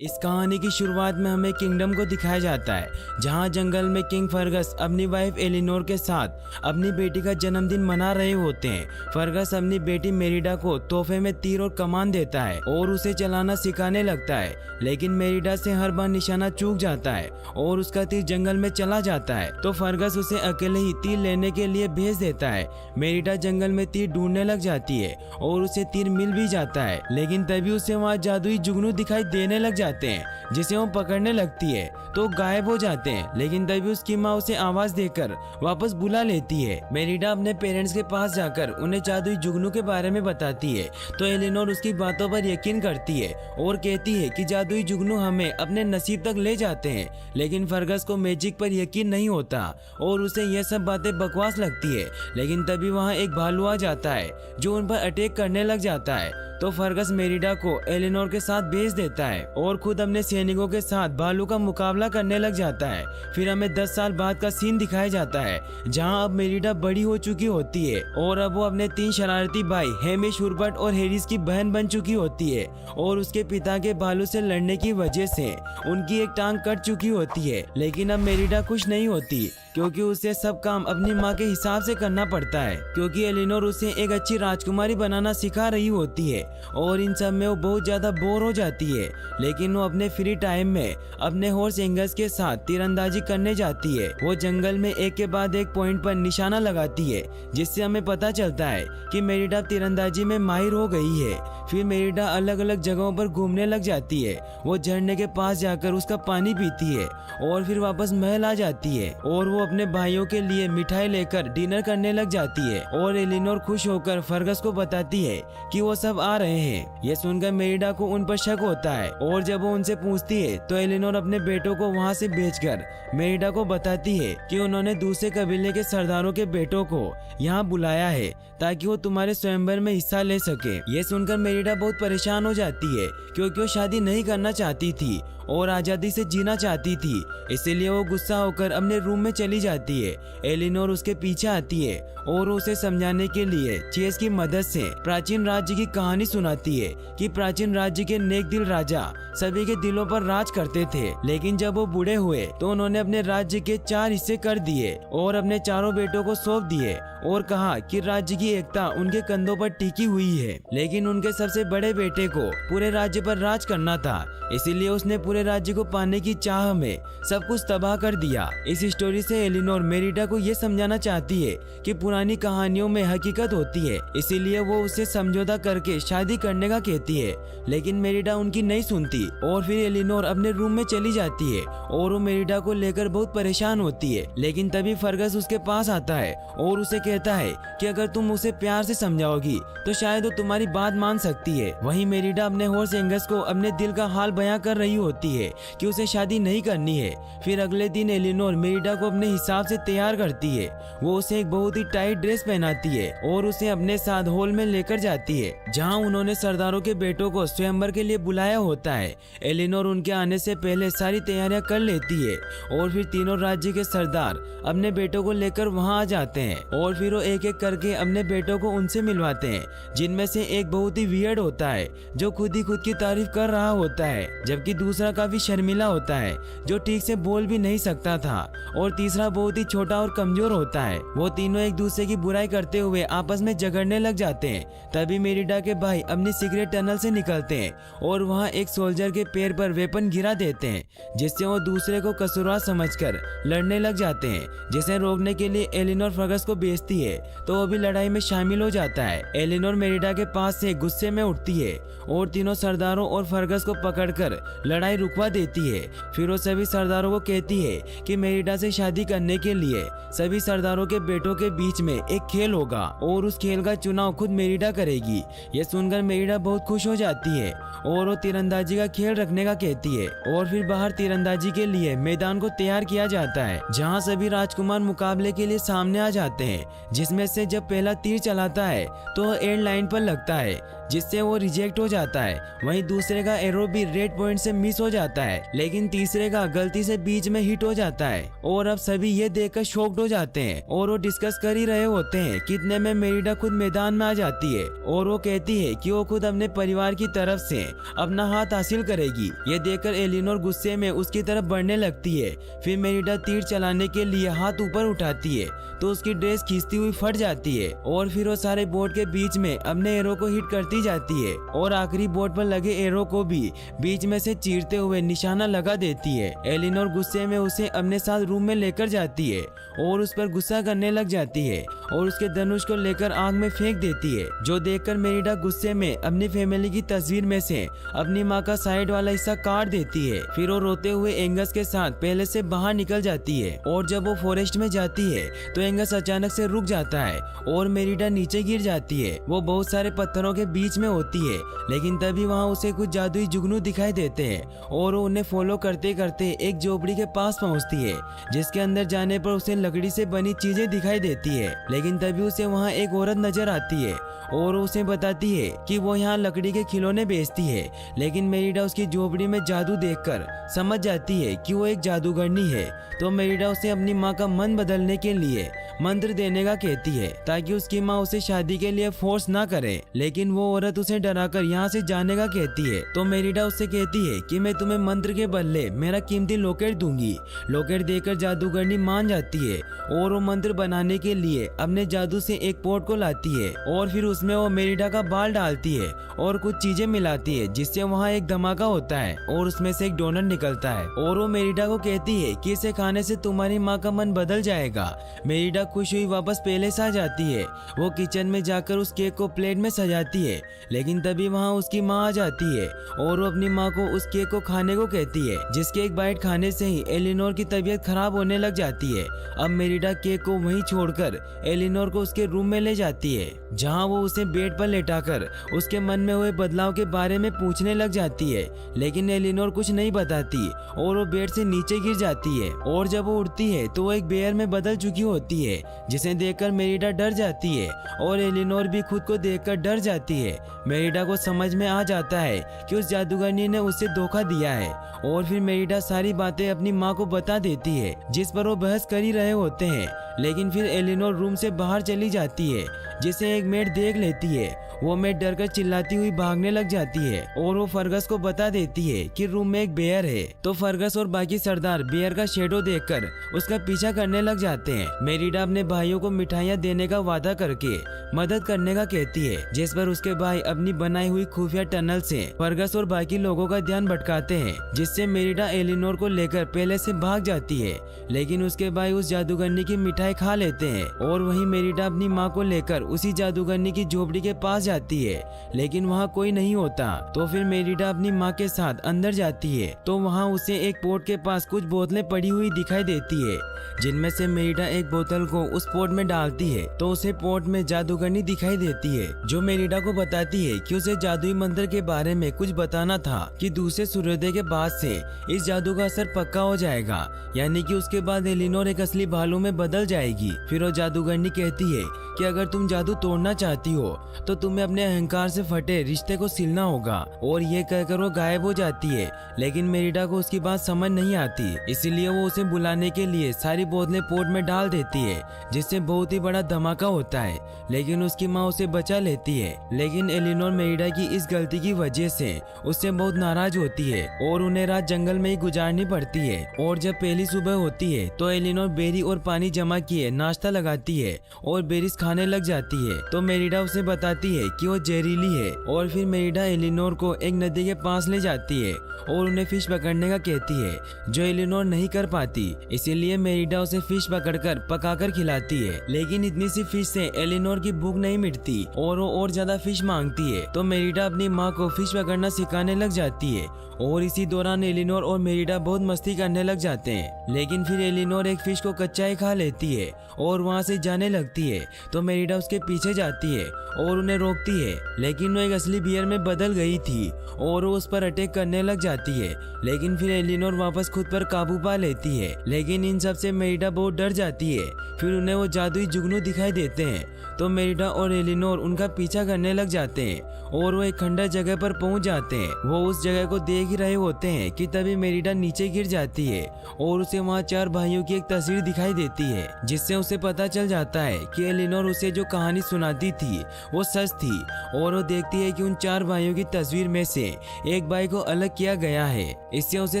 इस कहानी की शुरुआत में हमें किंगडम को दिखाया जाता है, जहां जंगल में किंग फर्गस अपनी वाइफ एलिनोर के साथ अपनी बेटी का जन्मदिन मना रहे होते हैं। फर्गस अपनी बेटी मेरिडा को तोहफे में तीर और कमान देता है और उसे चलाना सिखाने लगता है, लेकिन मेरिडा से हर बार निशाना चूक जाता है और उसका तीर जंगल में चला जाता है। तो फर्गस उसे अकेले ही तीर लेने के लिए भेज देता है। मेरिडा जंगल में तीर ढूंढने लग जाती है और उसे तीर मिल भी जाता है, लेकिन तभी उसे वहाँ जादुई जुगनू दिखाई देने लग जाते हैं, जिसे वो पकड़ने लगती है तो गायब हो जाते हैं। लेकिन तभी उसकी माँ उसे आवाज देकर वापस बुला लेती है। मेरिडा अपने पेरेंट्स के पास जाकर उन्हें जादुई जुगनू के बारे में बताती है, तो एलिनोर उसकी बातों पर यकीन करती है और कहती है कि जादुई जुगनू हमें अपने नसीब तक ले जाते हैं। लेकिन फर्गस को मैजिक पर यकीन नहीं होता और उसे यह सब बातें बकवास लगती है। लेकिन तभी वहाँ एक भालू आ जाता है जो उन पर अटैक करने लग जाता है, तो फर्गस मेरिडा को एलिनोर के साथ भेज देता है और खुद अपने सैनिकों के साथ भालू का मुकाबला करने लग जाता है। फिर हमें 10 साल बाद का सीन दिखाया जाता है, जहां अब मेरिडा बड़ी हो चुकी होती है और अब वो अपने 3 शरारती भाई हेमिश, हुर्बर्ट और हैरिस की बहन बन चुकी होती है और उसके पिता के भालू से लड़ने की वजह से उनकी एक टांग कट चुकी होती है। लेकिन अब मेरिडा खुश नहीं होती, क्योंकि उसे सब काम अपनी माँ के हिसाब से करना पड़ता है, क्योंकि एलिनोर उसे एक अच्छी राजकुमारी बनाना सिखा रही होती है और इन सब में वो बहुत ज्यादा बोर हो जाती है। लेकिन वो अपने फ्री टाइम में अपने हॉर्स एंगर्स के साथ तीरंदाजी करने जाती है। वो जंगल में एक के बाद एक पॉइंट पर निशाना लगाती है, जिससे हमें पता चलता है कि मेरिडा तीरंदाजी में माहिर हो गई है। फिर मेरिडा अलग अलग जगहों पर घूमने लग जाती है। वो झरने के पास जाकर उसका पानी पीती है और फिर वापस महल आ जाती है और वो अपने भाइयों के लिए मिठाई लेकर डिनर करने लग जाती है और एलिनोर खुश होकर फर्गस को बताती है कि वो सब आ रहे हैं। ये सुनकर मेरिडा को उन पर शक होता है और जब वो उनसे पूछती है तो एलिनोर अपने बेटों को वहाँ से भेजकर मेरिडा को बताती है कि उन्होंने दूसरे कबीले के सरदारों के बेटों को यहाँ बुलाया है ताकि वो तुम्हारे स्वयंवर में हिस्सा ले सके। ये सुनकर मेरिडा बहुत परेशान हो जाती है, क्योंकि वो शादी नहीं करना चाहती थी और आजादी से जीना चाहती थी। इसीलिए वो गुस्सा होकर अपने रूम में चली जाती है। एलिनोर उसके पीछे आती है और उसे समझाने के लिए चेस की मदद से प्राचीन राज्य की कहानी सुनाती है कि प्राचीन राज्य के नेक दिल राजा सभी के दिलों पर राज करते थे, लेकिन जब वो बूढ़े हुए तो उन्होंने अपने राज्य के 4 हिस्से कर दिए और अपने चारों बेटों को सौंप दिए और कहा कि राज्य की एकता उनके कंधों पर टिकी हुई है। लेकिन उनके सबसे बड़े बेटे को पूरे राज्य पर राज करना था, इसीलिए उसने पूरे राज्य को पाने की चाह में सब कुछ तबाह कर दिया। इस स्टोरी से एलिनोर मेरिडा को ये समझाना चाहती है कि पुरानी कहानियों में हकीकत होती है, इसीलिए वो उससे समझौता करके शादी करने का कहती है। लेकिन मेरिडा उनकी नहीं सुनती और फिर एलिनोर अपने रूम में चली जाती है और वो मेरिडा को लेकर बहुत परेशान होती है। लेकिन तभी फर्गस उसके पास आता है और उसे कहता है कि अगर तुम उसे प्यार से समझाओगी तो शायद वो तुम्हारी बात मान सकती है। वहीं मेरिडा अपने हॉर्स एंगर्स को अपने दिल का हाल बयां कर रही होती है कि उसे शादी नहीं करनी है। फिर अगले दिन एलिनोर मेरिडा को अपने हिसाब से तैयार करती है। वो उसे एक बहुत ही टाइट ड्रेस पहनाती है और उसे अपने साथ हॉल में लेकर जाती है, जहां उन्होंने सरदारों के बेटों को स्वयंवर के लिए बुलाया होता है। एलिनोर उनके आने से पहले सारी तैयारियां कर लेती है और फिर तीनों राज्य के सरदार अपने बेटों को लेकर वहां आ जाते हैं और फिर वो एक एक करके अपने बेटों को उनसे मिलवाते हैं, जिनमें से एक बहुत ही वियर्ड होता है जो खुद ही खुद की तारीफ कर रहा होता है, जबकि दूसरा काफी शर्मिला होता है जो ठीक से बोल भी नहीं सकता था और तीसरा बहुत ही छोटा और कमजोर होता है। वो तीनों एक दूसरे की बुराई करते हुए आपस में झगड़ने लग जाते हैं। तभी मेरिडा के भाई अपनी सीक्रेट टनल से निकलते हैं और वहाँ एक सोल्जर के पैर पर वेपन गिरा देते हैं, जिससे वो दूसरे को कसूरवार समझकर लड़ने लग जाते हैं। जिसे रोकने के लिए एलिनोर फर्गस को भेजती है तो वो भी लड़ाई में शामिल हो जाता है। एलिनोर मेरिडा के पास से गुस्से में उठती है और तीनों सरदारों और फर्गस को पकड़कर लड़ाई रुकवा देती है। फिर वो सभी सरदारों को कहती है कि मेरिडा से शादी करने के लिए सभी सरदारों के बेटों के बीच में एक खेल होगा और उस खेल का चुनाव खुद मेरिडा करेगी। ये सुनकर मेरिडा बहुत खुश हो जाती है और वो तीरंदाजी का खेल रखने का कहती है और फिर बाहर तीरंदाजी के लिए मैदान को तैयार किया जाता है, जहां सभी राजकुमार मुकाबले के लिए सामने आ जाते हैं। जिसमें से जब पहला तीर चलाता है तो एंड लाइन पर लगता है, जिससे वो रिजेक्ट हो जाता है। वहीं दूसरे का एरो भी रेड पॉइंट से मिस हो जाता है, लेकिन तीसरे का गलती से बीच में हिट हो जाता है। और अब सभी ये देखकर शॉक्ड हो जाते हैं और वो डिस्कस कर ही रहे होते हैं कि इतने में मेरिडा खुद मैदान में आ जाती है और वो कहती है कि वो खुद अपने परिवार की तरफ से अपना हाथ हासिल करेगी। ये देखकर एलिनोर गुस्से में उसकी तरफ बढ़ने लगती है। फिर मेरिडा तीर चलाने के लिए हाथ ऊपर उठाती है तो उसकी ड्रेस खींचती हुई फट जाती है और फिर वो सारे बोट के बीच में अपने एरो को हिट करती जाती है और आखिरी बोट पर लगे एरो को भी बीच में से चीरते हुए निशाना लगा देती है। एलिनोर गुस्से में उसे अपने साथ रूम में लेकर जाती है और उस पर गुस्सा करने लग जाती है और उसके धनुष को लेकर आग में फेंक देती है, जो देखकर मेरिडा गुस्से में अपनी फैमिली की तस्वीर में से अपनी माँ का साइड वाला हिस्सा काट देती है। फिर वो रोते हुए एंगस के साथ पहले से बाहर निकल जाती है और जब वो फॉरेस्ट में जाती है तो एंगस अचानक से रुक जाता है और मेरिडा नीचे गिर जाती है। वो बहुत सारे पत्थरों के बीच में होती है, लेकिन तभी वहाँ उसे कुछ जादुई जुगनू दिखाई देते हैं और वो उन्हें फॉलो करते करते एक झोपड़ी के पास पहुँचती है, जिसके अंदर जाने पर उसे लकड़ी से बनी चीजें दिखाई देती है। लेकिन तभी उसे वहाँ एक औरत नजर आती है और उसे बताती है कि वो यहाँ लकड़ी के खिलौने बेचती है। लेकिन मेरिडा उसकी झोपड़ी में जादू देखकर समझ जाती है कि वो एक जादूगरनी है, तो मेरिडा उसे अपनी माँ का मन बदलने के लिए मंत्र देने का कहती है ताकि उसकी माँ उसे शादी के लिए फोर्स ना करे। लेकिन वो औरत उसे डराकर यहाँ से जाने का कहती है, तो मेरिडा उससे कहती है कि मैं तुम्हें मंत्र के बदले मेरा कीमती लॉकेट दूंगी। लॉकेट देकर जादूगरनी मान जाती है और वो मंत्र बनाने के लिए अपने जादू से एक पॉट को लाती है और फिर उसमें वो मेरिडा का बाल डालती है और कुछ चीजें मिलाती है, जिससे वहाँ एक धमाका होता है और उसमें से एक डोनट निकलता है और वो मेरिडा को कहती है कि इसे खाने से तुम्हारी माँ का मन बदल जाएगा। मेरिडा खुश हुई वापस पहले से आ जाती है। वो किचन में जाकर उस केक को प्लेट में सजाती है, लेकिन तभी वहाँ उसकी माँ आ जाती है और वो अपनी माँ को उस केक को खाने को कहती है, जिसके एक बाइट खाने से ही एलिनोर की तबीयत खराब होने लग जाती है। अब मेरिडा केक को वहीं छोड़कर एलिनोर को उसके रूम में ले जाती है, जहाँ वो उसे बेड पर लेटाकर उसके मन में हुए बदलाव के बारे में पूछने लग जाती है। लेकिन एलिनोर कुछ नहीं बताती और वो बेड से नीचे गिर जाती है और जब वो उठती है तो वो एक बेयर में बदल चुकी होती है, जिसे देखकर मेरिडा डर जाती है और एलिनोर भी खुद को देखकर डर जाती है। मेरिडा को समझ में आ जाता है कि उस जादूगरनी ने उसे धोखा दिया है और फिर मेरिडा सारी बातें अपनी माँ को बता देती है, जिस पर वो बहस कर ही रहे होते हैं। लेकिन फिर एलिनोर रूम से बाहर चली जाती है, जिसे एक मेड देख लेती है। वो मेड डरकर चिल्लाती हुई भागने लग जाती है और वो फर्गस को बता देती है कि रूम में एक बेयर है। तो फर्गस और बाकी सरदार बेयर का शेडो देखकर उसका पीछा करने लग जाते हैं। मेरिडा अपने भाइयों को मिठाइयाँ देने का वादा करके मदद करने का कहती है, जिस पर उसके भाई अपनी बनाई हुई खुफिया टनल से फर्गस और बाकी लोगों का ध्यान भटकाते हैं, जिससे मेरिडा एलिनोर को लेकर पहले से भाग जाती है। लेकिन उसके भाई उस जादूगरनी की मिठाई खा लेते हैं और वहीं मेरिडा अपनी माँ को लेकर उसी जादूगरनी की झोपड़ी के पास जाती है, लेकिन वहाँ कोई नहीं होता। तो फिर मेरिडा अपनी माँ के साथ अंदर जाती है, तो वहाँ उसे एक पोट के पास कुछ बोतलें पड़ी हुई दिखाई देती है, जिनमें से मेरिडा एक बोतल को उस पोट में डालती है तो उसे पोट में जादूगरनी दिखाई देती है, जो मेरिडा को बताती है कि उसे जादुई मंत्र के बारे में कुछ बताना था कि दूसरे सूर्योदय के बाद से इस जादू का असर पक्का हो जाएगा, यानी कि उसके बाद एलिनोर एक असली भालू में बदल जाएगी। फिर वो जादूगरनी कहती है कि अगर तुम जादू तोड़ना चाहती हो तो तुम्हें अपने अहंकार से फटे रिश्ते को सिलना होगा, और ये कहकर वो गायब हो जाती है। लेकिन मेरिडा को उसकी बात समझ नहीं आती, इसीलिए वो उसे बुलाने के लिए सारी बोतलें पोट में डाल देती है, जिससे बहुत ही बड़ा धमाका होता है। लेकिन उसकी माँ उसे बचा लेती है। लेकिन एलिनोर मेरिडा की इस गलती की वजह से उससे बहुत नाराज होती है और उन्हें रात जंगल में ही गुजारनी पड़ती है। और जब पहली सुबह होती है तो एलिनोर बेरी और पानी जमा किए नाश्ता लगाती है और बेरीज खाने लग जाती है। तो मेरिडा उसे बताती है कि वो जहरीली है और फिर मेरिडा एलिनोर को एक नदी के पास ले जाती है और उन्हें फिश पकड़ने का कहती है, जो एलिनोर नहीं कर पाती। इसीलिए मेरिडा उसे फिश पकड़कर पकाकर खिलाती है। लेकिन इतनी सी फिश से एलिनोर की भूख नहीं मिटती और वो और ज्यादा फिश मांगती है। तो मेरिडा अपनी माँ को फिश पकड़ना सिखाने लग जाती है और इसी दौरान एलिनोर और मेरिडा बहुत मस्ती करने लग जाते हैं। लेकिन फिर एलिनोर एक फिश को कच्चा ही खा लेती है और वहाँ से जाने लगती है। तो मेरिडा उसके पीछे जाती है और उन्हें रोकती है, लेकिन वो एक असली बियर में बदल गई थी और वो उस पर अटैक करने लग जाती है। लेकिन फिर एलिनोर वापस खुद पर काबू पा लेती है। लेकिन इन सब से मेरिडा बहुत डर जाती है। फिर उन्हें वो जादुई जुगनू दिखाई देते हैं। तो मेरिडा और एलिनोर उनका पीछा करने लग जाते हैं और वो एक खंडर जगह पर पहुंच जाते हैं। वो उस जगह को देख ही रहे होते हैं कि तभी मेरिडा नीचे गिर जाती है और उसे वहाँ 4 भाइयों की एक तस्वीर दिखाई देती है, जिससे उसे पता चल जाता है कि एलिनोर उसे जो कहानी सुनाती थी वो सच थी। और वो देखती है कि उन 4 भाइयों की तस्वीर में से एक भाई को अलग किया गया है। इससे उसे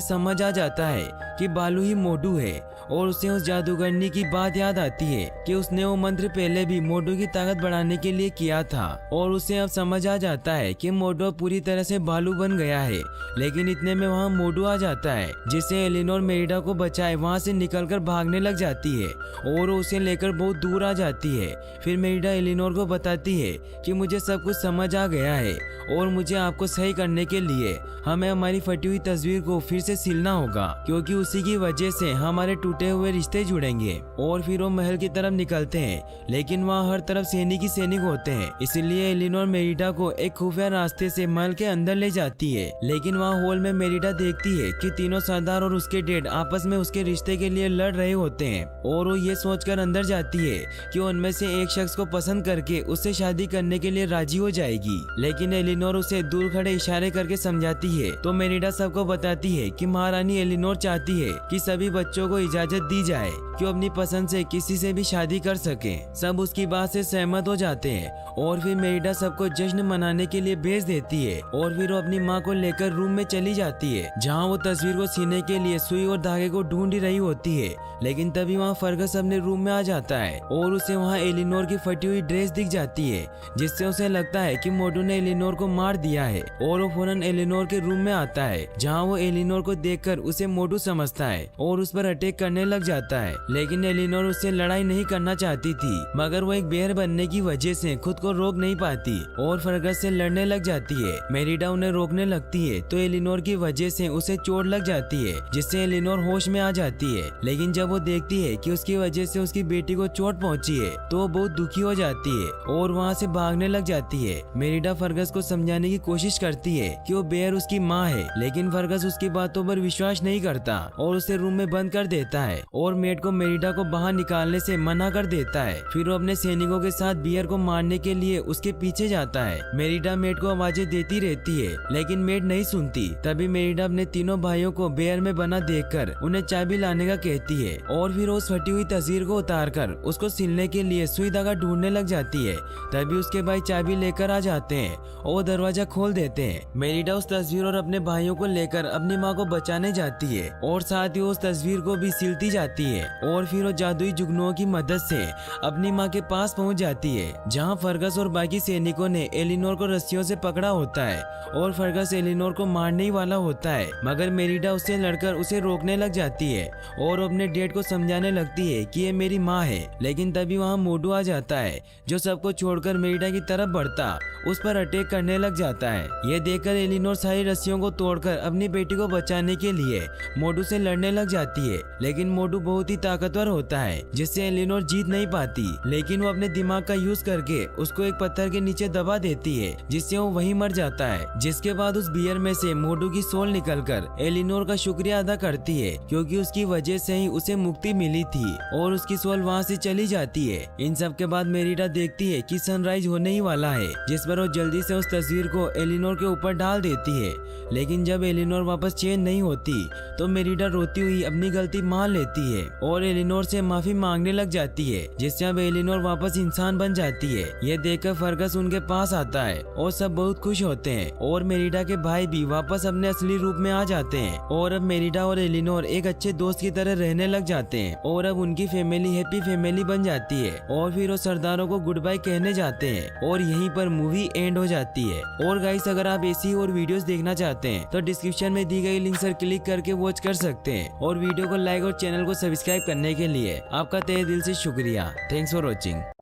समझ आ जाता है कि बालू ही मोटू है और उसे उस जादूगरनी की बात याद आती है कि उसने वो मंत्र पहले भी मोटू की ताकत बढ़ाने के लिए किया था। और उसे अब समझ आ जाता है कि मोटू पूरी तरह से भालू बन गया है। लेकिन इतने में वहाँ मोटू आ जाता है, जिससे एलिनोर मेरिडा को बचाए वहाँ से निकलकर भागने लग जाती है और वो उसे लेकर बहुत दूर आ जाती है। फिर मेरिडा एलिनोर को बताती है कि मुझे सब कुछ समझ आ गया है और मुझे आपको सही करने के लिए हमें हमारी फटी हुई तस्वीर को फिर से सिलना होगा, क्योंकि उसी की वजह से हमारे टूटे हुए रिश्ते जुड़ेंगे। और फिर वो महल की तरफ निकलते हैं, लेकिन वहाँ हर तरफ सैनिक ही सैनिक होते हैं। इसलिए एलिनोर मेरिडा को एक खुफिया रास्ते से महल के अंदर ले जाती है। लेकिन वहाँ हॉल में मेरिडा देखती है कि तीनों सरदार और उसके डैड आपस में उसके रिश्ते के लिए लड़ रहे होते हैं। और वो ये सोचकर अंदर जाती है कि उनमें से एक शख्स को पसंद करके उससे शादी करने के लिए राजी हो जाएगी। लेकिन एलिनोर उसे दूर खड़े इशारे करके समझाती है। तो मेरिडा सबको बताती है कि महारानी एलिनोर चाहती है कि सभी बच्चों को इजाजत दी जाए कि वो अपनी पसंद से किसी से भी शादी कर सके। सब उसकी बात से सहमत हो जाते हैं और फिर मेरिडा सबको जश्न मनाने के लिए भेज देती है। और फिर वो अपनी माँ को लेकर रूम में चली जाती है, जहाँ वो तस्वीर को सीने के लिए सुई और धागे को ढूंढ ही रही होती है। लेकिन तभी वहाँ फर्गस अपने रूम में आ जाता है और उसे वहाँ एलिनोर की फटी हुई ड्रेस दिख जाती है, जिससे उसे लगता है कि मोटू ने एलिनोर को मार दिया है। और वो फौरन एलिनोर के रूम में आता है, जहाँ वो एलिनोर को देखकर उसे मोटू समझता है और उस पर अटैक करने लग जाता है। लेकिन एलिनोर उससे लड़ाई नहीं करना चाहती थी, मगर वो एक बेर बनने की वजह से खुद को रोक नहीं पाती और फर्गस से लड़ने लग जाती है। मेरिडा उन्हें रोकने लगती है तो एलिनोर की वजह से उसे चोट लग जाती है, जिससे एलिनोर होश में आ जाती है। लेकिन जब वो देखती है कि उसकी वजह से उसकी बेटी को चोट पहुंची है तो वो बहुत दुखी हो जाती है और वहाँ से भागने लग जाती है। मेरिडा फर्गस को समझाने की कोशिश करती है कि वो बेयर उसकी माँ है, लेकिन फर्गस उसकी बातों पर विश्वास नहीं करता और उसे रूम में बंद कर देता है और मेड को मेरिडा को बाहर निकालने से मना कर देता है। फिर वो अपने सैनिकों के साथ बियर को मारने के लिए उसके पीछे जाता है। मेरिडा मेड को आवाजें देती रहती है, लेकिन मेड नहीं सुनती। तभी मेरिडा अपने तीनों भाइयों को बेयर में बना देखकर उन्हें चाबी लाने का कहती है और फिर उस फटी हुई तस्वीर को उतारकर उसको सिलने के लिए सुई धागा ढूंढने लग जाती है। तभी उसके भाई चाबी लेकर आ जाते हैं और दरवाजा खोल देते हैं। मेरिडा उस तस्वीर और अपने भाइयों को लेकर अपनी माँ को बचाने जाती है और साथ ही उस तस्वीर को भी सिलती जाती है। और फिर वो जादुई जुगनुओं की मदद से अपनी माँ के पास पहुँच जाती है, जहाँ फर्गस और बाकी सैनिकों ने एलिनोर को रस्सियों से पकड़ा होता है और फर्गस एलिनोर को मारने ही वाला होता है, मगर मेरिडा उससे लड़कर उसे रोकने लग जाती है और अपने डैड को समझाने लगती है कि ये मेरी माँ है। लेकिन तभी वहाँ मोटू आ जाता है, जो सबको छोड़कर मेरिडा की तरफ बढ़ता उस पर अटैक करने लग जाता है। ये देखकर एलिनोर सारी रस्सियों को तोड़कर अपनी बेटी को बचाने के लिए मोटू से लड़ने लग जाती है। लेकिन मोटू बहुत ही ताकतवर होता है, जिससे एलिनोर जीत नहीं पाती। लेकिन वो अपने दिमाग का यूज करके उसको एक पत्थर के नीचे दबा देती है, जिससे वो वहीं मर जाता है। जिसके बाद उस बियर में से मोटू की सोल निकलकर एलिनोर का शुक्रिया अदा करती है, क्योंकि उसकी वजह से ही उसे मुक्ति मिली थी और उसकी सोल वहाँ से चली जाती है। इन सब के बाद मेरिडा देखती है कि सनराइज होने ही वाला है, जिस पर वो जल्दी से उस तस्वीर को एलिनोर के ऊपर डाल देती है। लेकिन जब एलिनोर वापस चेंज नहीं होती तो मेरिडा रोती हुई अपनी गलती मान लेती है और एलिनोर से माफी मांगने लग जाती है, जिससे अब एलिनोर वापस इंसान बन जाती है। ये देखकर फर्गस उनके पास आता है और सब बहुत खुश होते हैं और मेरिडा के भाई भी वापस अपने असली रूप में आ जाते हैं और अब मेरिडा और एलिनोर एक अच्छे दोस्त की तरह रहने लग जाते हैं और अब उनकी फैमिली हैप्पी फैमिली बन जाती है। और फिर वो सरदारों को गुड बाय कहने जाते हैं और यहीं पर मूवी एंड हो जाती है। और गाइस, अगर आप ऐसी और वीडियोस देखना चाहते हैं तो डिस्क्रिप्शन में दी गई लिंक पर क्लिक करके वॉच कर सकते हैं और वीडियो को लाइक और चैनल को सब्सक्राइब करने के लिए आपका तहे दिल से शुक्रिया। Thanks for watching.